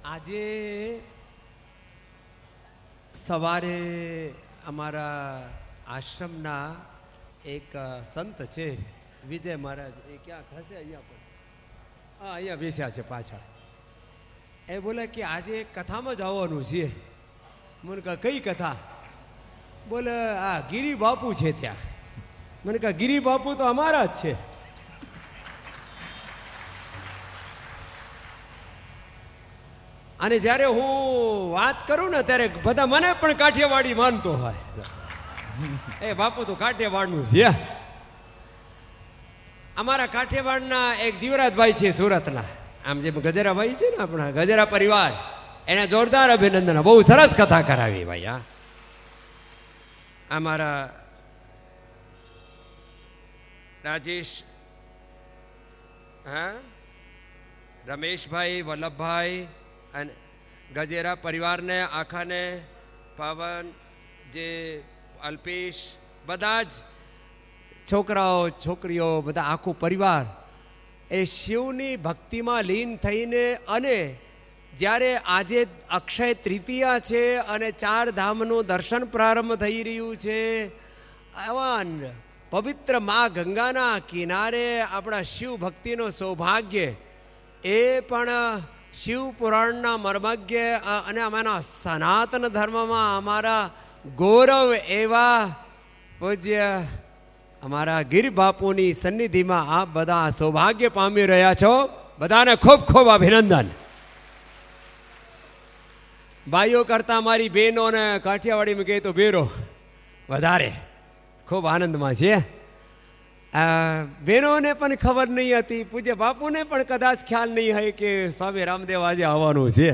આજે સવારે અમારા આશ્રમના એક સંત છે વિજય મહારાજ, એ ક્યાં ખસે અહીંયા પણ હા અહીંયા બેસ્યા છે પાછળ. એ બોલે કે આજે એક કથામાં જ આવવાનું છે. મને કહે કઈ કથા? બોલે આ ગિરી બાપુ છે ત્યાં. મને કહે ગિરી બાપુ તો અમારા જ છે. અને જ્યારે હું વાત કરું ને ત્યારે બધા મને પણ કાઠિયાવાડી માનતો હોય. એ બાપુ તો કાઠિયાવાડનું છે. અમારા કાઠિયાવાડના એક જીવરાજભાઈ છે સુરતના, આમ જેમ ગજરાભાઈ છે ને આપણા ગજરા પરિવાર, એને જોરદાર અભિનંદન. બહુ સરસ કથા કરાવી ભાઈ. હા, અમારા રાજેશ, હા રમેશભાઈ, વલ્લભભાઈ અને ગજેરા પરિવારને આખાને, પવન, જે અલ્પેશ, બધા જ છોકરાઓ છોકરીઓ, બધા આખું પરિવાર એ શિવની ભક્તિમાં લીન થઈને, અને જ્યારે આજે અક્ષય તૃતીયા છે અને 4 ધામનું દર્શન પ્રારંભ થઈ રહ્યું છે, આવા પવિત્ર મા ગંગાના કિનારે આપણા શિવ ભક્તિનો સૌભાગ્ય, એ પણ શિવ પુરાણના મર્મજ્ઞ અને અમારા સનાતન ધર્મમાં અમારા ગૌરવ એવા પૂજ્ય અમારા ગિર બાપુની સન્નિધિમાં આપ બધા સૌભાગ્ય પામી રહ્યા છો. બધાને ખૂબ ખૂબ અભિનંદન. ભાઈઓ કરતા મારી બહેનોને કાઠિયાવાડીમાં કહે તો બેરો વધારે ખૂબ આનંદમાં છે. બહેનોને પણ ખબર નહીં હતી, પૂજ્ય બાપુને પણ કદાચ ખ્યાલ નહીં હોય કે સ્વામી રામદેવ આજે આવવાનું છે.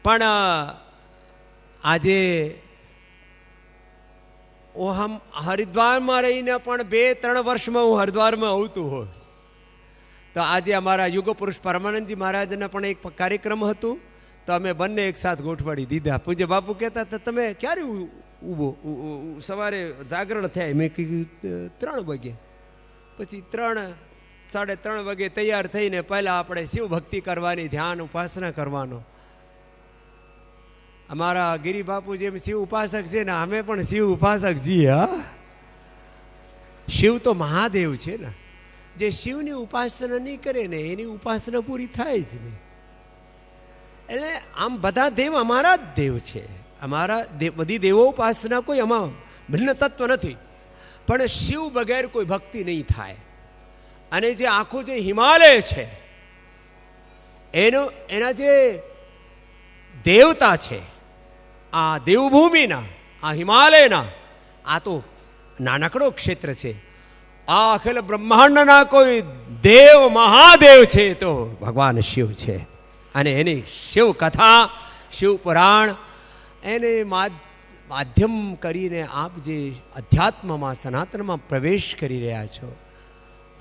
પણ આજે હું હરિદ્વારમાં રહીને પણ 2-3 વર્ષમાં હું હરિદ્વારમાં આવતું હોય, તો આજે અમારા યુગ પુરુષ પરમાનંદજી મહારાજને પણ એક કાર્યક્રમ હતું, તો અમે બંને એક સાથ ગોઠવાડી દીધા. પૂજ્ય બાપુ કહેતા હતા તમે ક્યારે ઊભો? સવારે જાગરણ થાય, મેં કીધું 3 વાગે. પછી 3-3:30 વાગે તૈયાર થઈને પહેલાં આપણે શિવ ભક્તિ કરવાની, ધ્યાન ઉપાસના કરવાનો. અમારા ગિરી બાપુ જેમ શિવ ઉપાસક છે ને, અમે પણ શિવ ઉપાસક છીએ. હા, શિવ તો મહાદેવ છે ને, જે શિવની ઉપાસના નહીં કરે ને એની ઉપાસના પૂરી થાય જ નહીં. એટલે આમ બધા દેવ અમારા જ દેવ છે. અમારા બધી દેવો ઉપાસના કોઈ આમાં ભિન્ન તત્વ નથી, પણ શિવ બગેર કોઈ ભક્તિ નહીં થાય. અને જે આખું જે હિમાલય છે એના જે દેવતા છે, આ દેવભૂમિના, આ હિમાલયના, આ તો નાનકડો ક્ષેત્ર છે. આ અખિલ બ્રહ્માંડના કોઈ દેવ મહાદેવ છે તો ભગવાન શિવ છે. અને એની શિવ કથા, શિવ પુરાણ, એને માધ્યમ કરીને આપ જે અધ્યાત્મમાં, સનાતનમાં પ્રવેશ કરી રહ્યા છો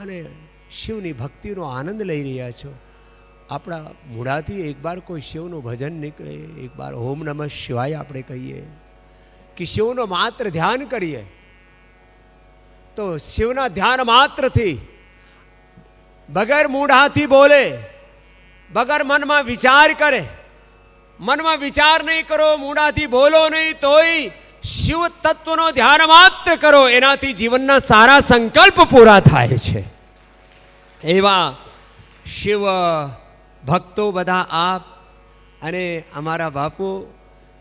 અને શિવની ભક્તિનો આનંદ લઈ રહ્યા છો. આપણા મૂળાથી એકવાર કોઈ શિવનું ભજન નીકળે, એકવાર ઓમ નમઃ શિવાય આપણે કહીએ કે શિવનો માત્ર ધ્યાન કરીએ, તો શિવના ધ્યાન માત્રથી, બગર મૂઢાથી બોલે, બગર મનમાં વિચાર કરે, મનમાં વિચાર નહીં કરો, મૂઢાથી બોલો નહીં, તોય શિવ તત્વનો ધ્યાન માત્ર કરો, એનાથી જીવનના સારા સંકલ્પ પૂરા થાય છે. એવા શિવ ભક્તો બધા આપ અને અમારા બાપુ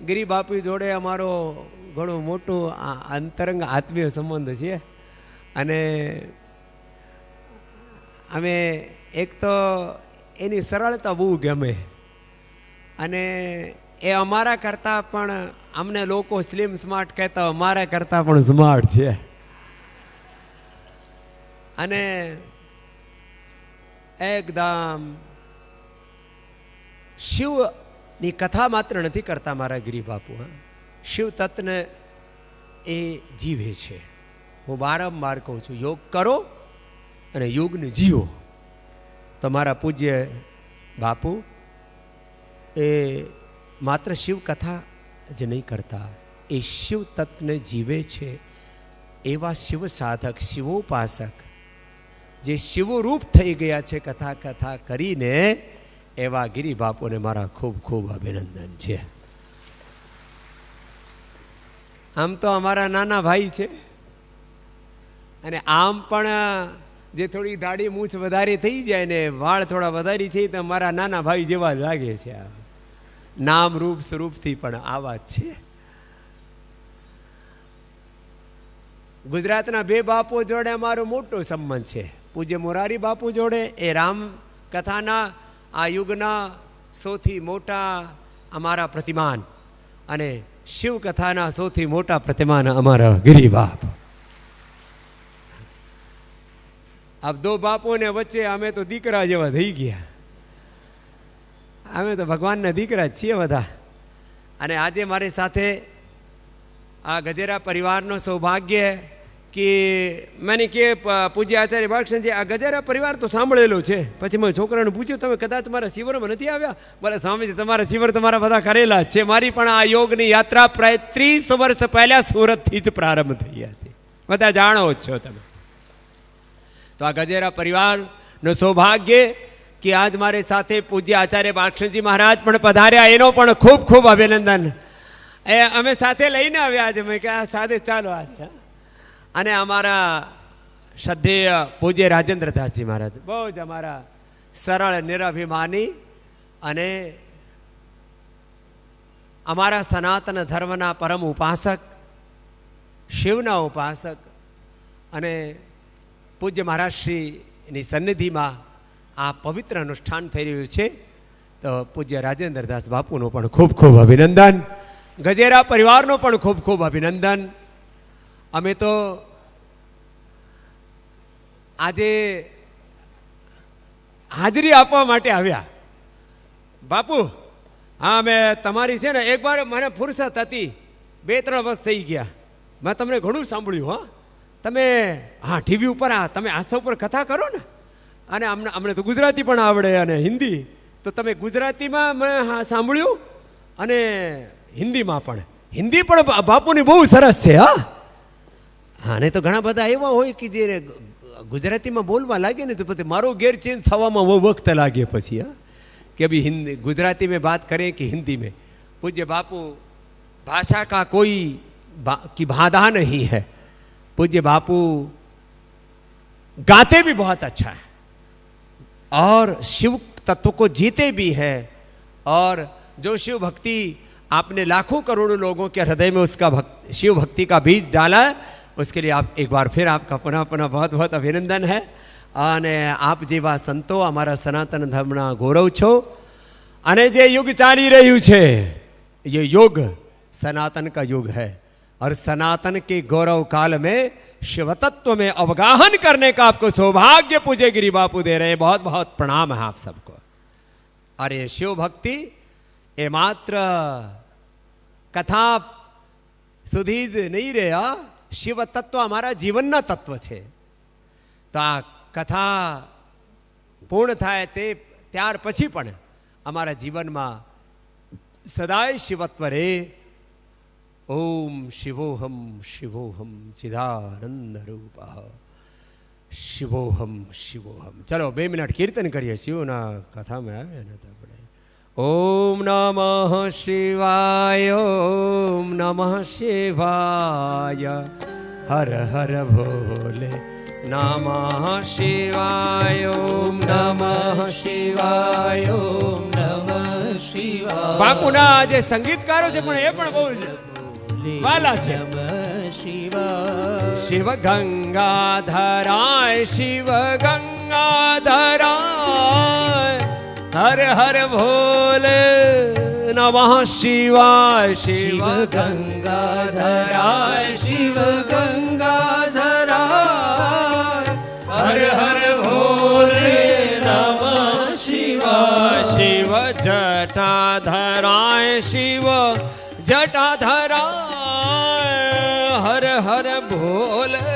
ગિરી બાપુ જોડે અમારો ઘણો મોટો અંતરંગ આત્મીય સંબંધ છે. અને અમે એક તો એની સરળતા બહુ ગમે, અને એ અમારા કરતાં પણ, અમને લોકો સ્લિમ સ્માર્ટ કહેતા, અમારા કરતાં પણ સ્માર્ટ છે. અને એકદમ શિવની કથા માત્ર નથી કરતા મારા ગિરી બાપુ. શિવ તત્વને એ જીવે છે. હું વારંવાર કહું છું, યોગ કરો અને યોગને જીવો. તમારા પૂજ્ય બાપુ એ માત્ર શિવ કથા જ નહીં કરતા, એ શિવ તત્વને જીવે છે. એવા શિવ સાધક, શિવોપાસક જે શિવરૂપ થઈ ગયા છે કથા કથા કરીને, એવા ગિરી બાપુને મારા ખૂબ ખૂબ અભિનંદન છે. આમ તો અમારા નાના ભાઈ છે, અને આમ પણ જે થોડી દાઢી મૂછ વધારે થઈ જાય ને વાળ થોડા વધારી છે તો મારા નાના ભાઈ જેવા લાગે છે. નામ રૂપ સ્વરૂપથી પણ આવા જ છે. ગુજરાતના બે બાપુ જોડે અમારો મોટો સંબંધ છે. પૂજ્ય મોરારી બાપુ જોડે, એ રામ કથાના આ યુગના સૌથી મોટા અમારા પ્રતિમાન, અને શિવ કથાના સૌથી મોટા પ્રતિમાન અમારા ગિરી બાપ. अब दो बापों ने वच्चे अमे तो दीकरा जेवा थई गया. अमे तो भगवान ने दीकरा छीए बधा. अने आजे मारी साथे आ गजेरा परिवारनो सौभाग्य कि मैंने के पूज्य आचार्य बालकृष्ण जी आ गजेरा परिवार तो सांभळेलो छे. पछी मैं छोकराने पूछ्યું તમે કદાચ મારા શિવરમાં નથી આવ્યા? બોલે સ્વામીજી તમારા શિવર તમારા બધા કરેલા છે. મારી પણ આ યોગની યાત્રા પ્રાય 30 વર્ષ પહેલા સુરતથી જ પ્રારંભ થઈ હતી. બધા જાણો જ છો તમે. તો આ ગજેરા પરિવારનું સૌભાગ્ય કે આજ મારી સાથે પૂજ્ય આચાર્ય બાલકૃષ્ણજી મહારાજ પણ પધાર્યા, એનો પણ ખૂબ ખૂબ અભિનંદન. એ અમે સાથે લઈને આવ્યા આજે. મેં કહ્યા સાથે ચાલો આજે. અને અમારા શ્રદ્ધેય પૂજ્ય રાજેન્દ્રદાસજી મહારાજ બહુ જ અમારા સરળ નિરભિમાની અને અમારા સનાતન ધર્મના પરમ ઉપાસક, શિવના ઉપાસક, અને પૂજ્ય મહારાજશ્રીની સન્નિધિમાં આ પવિત્ર અનુષ્ઠાન થઈ રહ્યું છે. તો પૂજ્ય રાજેન્દ્રદાસ બાપુનું પણ ખૂબ ખૂબ અભિનંદન. ગજેરા પરિવારનો પણ ખૂબ ખૂબ અભિનંદન. અમે તો આજે હાજરી આપવા માટે આવ્યા. બાપુ, હા, અમે તમારી છે ને એકવાર મને ફુરસત હતી, 2-3 વર્ષ થઈ ગયા. મેં તમને ઘણું સાંભળ્યું. હા, તમે હા ટીવી ઉપર તમે આસ્થા ઉપર કથા કરો ને, અને અમને તો ગુજરાતી પણ આવડે અને હિન્દી. તો તમે ગુજરાતીમાં મેં સાંભળ્યું અને હિન્દીમાં પણ. હિન્દી પણ બાપુની બહુ સરસ છે. હા હા, નહીં તો ઘણા બધા એવા હોય કે જે ગુજરાતીમાં બોલવા લાગે ને તો પછી મારો ગેર ચેન્જ થવામાં બહુ વખત લાગે પછી. હા, કે અભી हिंदी गुजराती में बात करें कि हिंदी में. पूज्य बापू भाषा का कोई की बाधा नहीं है. पूज्य बापू गाते भी बहुत अच्छा है और शिव तत्व को जीते भी हैं. और जो शिव भक्ति आपने लाखों करोड़ों लोगों के हृदय में उसका शिव भक्ति का बीज डाला है, उसके लिए आप एक बार फिर आपका पुनः पुनः बहुत बहुत अभिनंदन है. અને આપ જેવા સંતો અમારા સનાતન ધર્મના ગૌરવ છો. અને જે યુગ ચાલી રહ્યું છે ये युग सनातन का युग है, और सनातन के गौरव काल में शिव तत्व में अवगाहन करने का आपको सौभाग्य पूज्य गिरी बापू दे रहे हैं. बहुत बहुत प्रणाम है आप सबको. अरे शिव भक्ति ये मात्र कथा सुधी ज नहीं रहा, शिव तत्व हमारा जीवनना तत्व है. तो आ कथा पूर्ण थाय ते त्यार पछी पण अमारा जीवन में सदाय शिवत्व रे. ओम शिवोहम शिवोहम चिदानंद रूप शिवोहम शिवोहम. चलो 2 मिनट कीर्तन करिए शिवना कथा में आवे ने तो अपने. ओम नमः शिवाय, ओम नमः शिवाय, हर हर भोले नमः शिवाय, ओम नमः शिवाय, ओम नमः शिवाय. बापूना जे संगीतकारो छे पण ए पण बहु वाला छे. शिव गंगाधराय, शिव गंगाधराय, हर हर भोले नमः शिवाय. शिव गंगाधराय, शिव गंगाधराय, हर हर भोले नमः शिवाय. शिव जटाधराय, शिव जटाधराय, हर हर भोले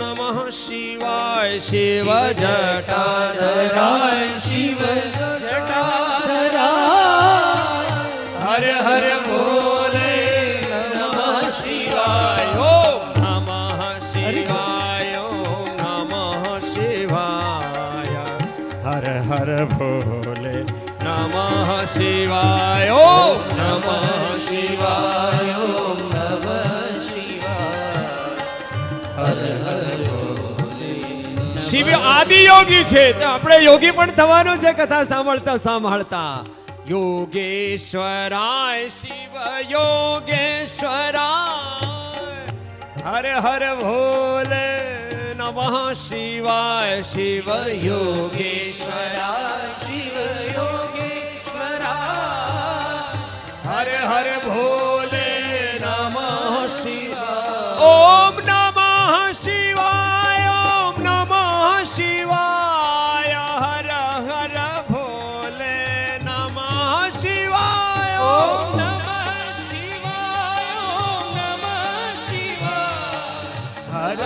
नमः शिवाय. शिव जटाधराय, शिव जटाधराय, हर हर भोले नमः शिवाय. ओम नमः शिवाय, ओम नमः शिवाय. હર હર ભોલે નમઃ શિવાય ઓમ નમઃ શિવાય ઓમ નમઃ શિવાય હર હર ભોલે શિવ આદિ યોગી છે તો આપણે યોગી પણ થવાનું છે કથા સાંભળતા સાંભળતા યોગેશ્વરાય શિવ યોગેશ્વરાય હર હર ભોલે નમઃ શિવાય શિવ યોગેશ્વરાય શિવ યોગેશ્વરાય હર હર ભોલે નમઃ શિવાય ઓમ નમઃ શિવાય ઓમ નમઃ શિવાય હર હર ભોલે નમઃ શિવાય ઓમ નમઃ શિવાય ઓમ નમઃ શિવાય હર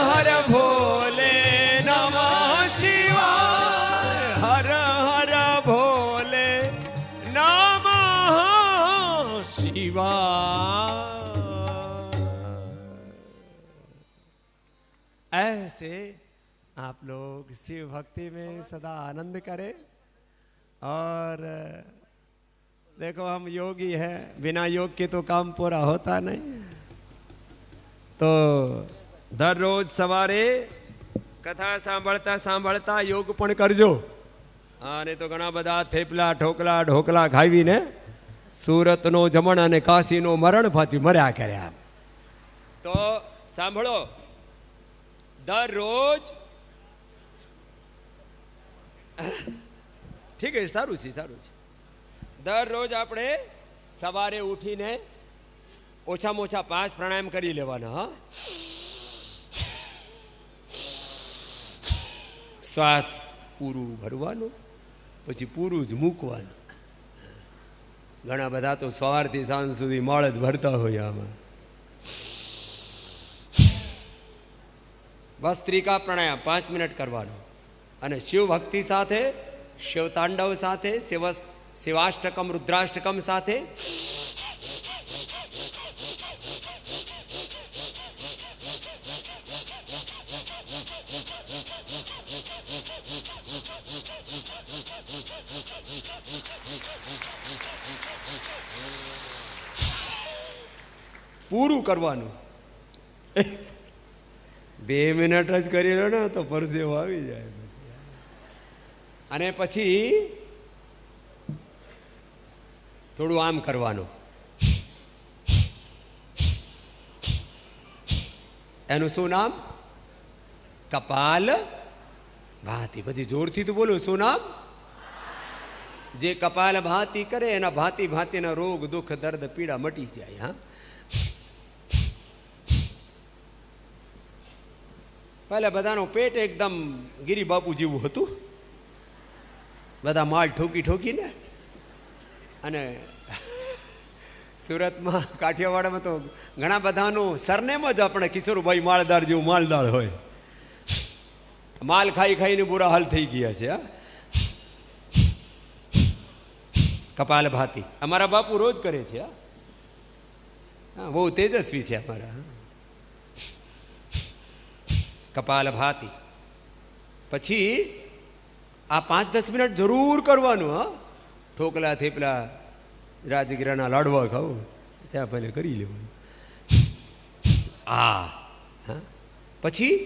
હર ભોલે નમઃ શિવાય હર હર ભોલે નમઃ शिवाय। ऐसे आप लोग शिव भक्ति में सदा आनंद करें और देखो हम योगी हैं, बिना योग के तो काम पूरा होता नहीं। तो दररोज सवारे कथा सांभळता सांभळता योग पण करजो। અને તો ઘણા બધા થેપલા ઠોકલા ઢોકલા ખાવીને સુરતનો જમણ અને કાશીનો મરણ પાછી મર્યા કર્યા। તો સાંભળો, દરરોજ ઠીક છે, સારું છે, સારું છે। દરરોજ આપણે સવારે ઉઠીને ઓછામાં ઓછા 5 પ્રાણાયામ કરી લેવાના। હા, શ્વાસ પૂરું ભરવાનું, પછી પૂરું જ મૂકવાનું। ઘણા બધા તો સવારથી સાંજ સુધી માળ જ ભરતા હોય આમાં। ભસ્ત્રિકા પ્રાણાયામ 5 મિનિટ કરવાનો અને શિવ ભક્તિ સાથે, શિવ તાંડવ સાથે, શિવાષ્ટકમ રુદ્રાષ્ટકમ સાથે પૂરું કરવાનું। 2 મિનિટ જ કરી લો ને તો પરસેવો આવી જાય। અને પછી થોડું આમ કરવાનું, એનું શું નામ? કપાલ ભાતી। બધી જોરથી તો બોલો, શું નામ? જે કપાલ ભાતી કરે એના ભાતી ભાતીના રોગ દુઃખ દર્દ પીડા મટી જાય। હા, પહેલા બધાનું પેટ એકદમ ગિરી બાપુ જેવું હતું, બધા માળ ઠોકી ઠોકીને। અને સુરતમાં કાઠિયાવાડમાં તો ઘણા બધાનું સરનેમ જ આપણે કિશોરભાઈ માળદાર જેવું માલદાર હોય। માલ ખાઈ ખાઈને બુરા હાલ થઈ ગયા છે। કપાલ ભાતી અમારા બાપુ રોજ કરે છે। હા, બહુ તેજસ્વી છે અમારા। કપાલ ભાતી પછી આ 5-10 મિનિટ જરૂર કરવાનું। હા, ઠોકલા થેપલા રાજગીરાના લાડવા ખાવ ત્યાં પહેલે કરી લેવાનું। હા, પછી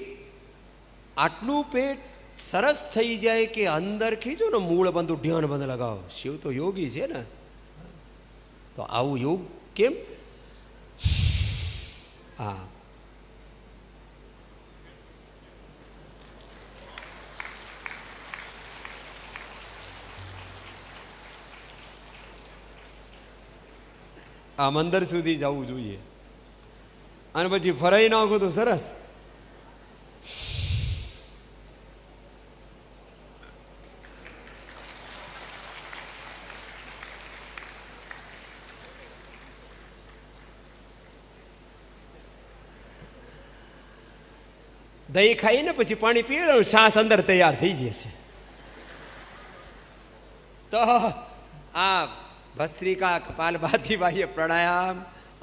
આટલું પેટ સરસ થઈ જાય કે અંદર ખીચો ને મૂળ બંધુ ધ્યાન બંધ લગાવો। શિવ તો યોગી છે ને, તો આવું યોગ કેમ? હા, આ મંદિર સુધી જવું જોઈએ અને પછી ફરાઈ નાખો તો સરસ। દહીં ખાઈને પછી પાણી પીએ, શ્વાસ અંદર તૈયાર થઈ જશે। તો આ ભસ્ત્રિકા, કપાલભાતી, બાહ્ય પ્રાણાયામ,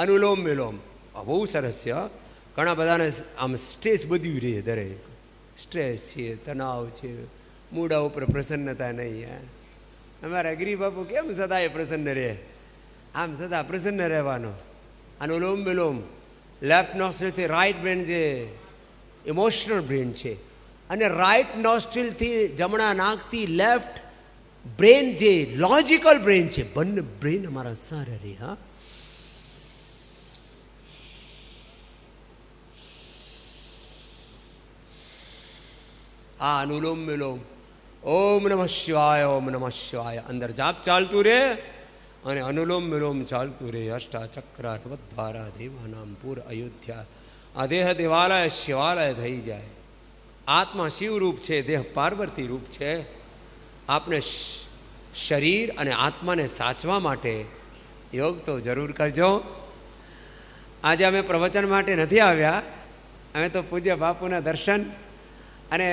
અનુલોમ વિલોમ બહુ સરસ છે। ઘણા બધાને આમ સ્ટ્રેસ બધું રહે, દરેક સ્ટ્રેસ છે, તણાવ છે, મૂડા ઉપર પ્રસન્નતા નહીં. અમારા ગિરી બાપુ કેમ સદાય પ્રસન્ન રહે? આમ સદા પ્રસન્ન રહેવાનો. અનુલોમ વિલોમ, લેફ્ટ નોસ્ટ્રિલથી રાઈટ બ્રેન જે ઇમોશનલ બ્રેન છે, અને રાઈટ નોસ્ટ્રિલથી જમણા નાકથી લેફ્ટ બ્રેન જે લોજિકલ બ્રેન છે, બંને બ્રેન અમારા સારા રહે. હા, આ અનુલોમ વિલોમ, ઓમ નમઃ શિવાય, ઓમ નમઃ શિવાય, અંદર જાપ ચાલતું રહે અને અનુલોમ વિલોમ ચાલતું રહે. અષ્ટાચક્ર નવદ્વારા દેવાનામ પૂર અયોધ્યા. આ દેહ દેવાલય શિવાલય થઈ જાય. આત્મા શિવરૂપ છે, દેહ પાર્વતી રૂપ છે. આપણે શરીર અને આત્માને સાચવા માટે યોગ તો જરૂર કરજો. આજે અમે પ્રવચન માટે નથી આવ્યા, અમે તો પૂજ્ય બાપુના દર્શન અને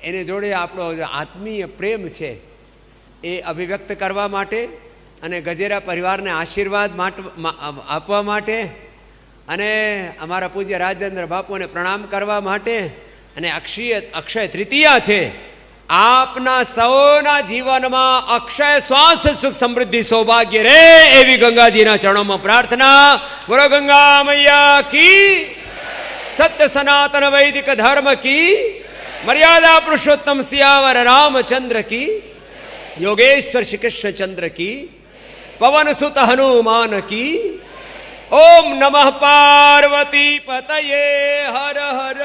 એની જોડે આપણો આત્મીય પ્રેમ છે એ અભિવ્યક્ત કરવા માટે અને ગજેરા પરિવારને આશીર્વાદ આપવા માટે અને અમારા પૂજ્ય રાજેન્દ્ર બાપુને પ્રણામ કરવા માટે, અને અક્ષય તૃતીયા છે. આપના સૌના જીવનમાં અક્ષય સ્વાસ્થ્ય સુખ સમૃદ્ધિ સૌભાગ્ય રે એવી ગંગાજીના ચરણોમાં પ્રાર્થના. બોલો ગંગા મૈયા કી, સત્ય સનાતન વૈદિક ધર્મ કી, મર્યાદા પુરુષોત્તમ સિયાવર રામચંદ્ર કી, યોગેશ્વર શ્રી કૃષ્ણચંદ્ર કી, પવન સુત હનુમાન કી. ઓમ નમઃ પાર્વતી પતયે હર હર.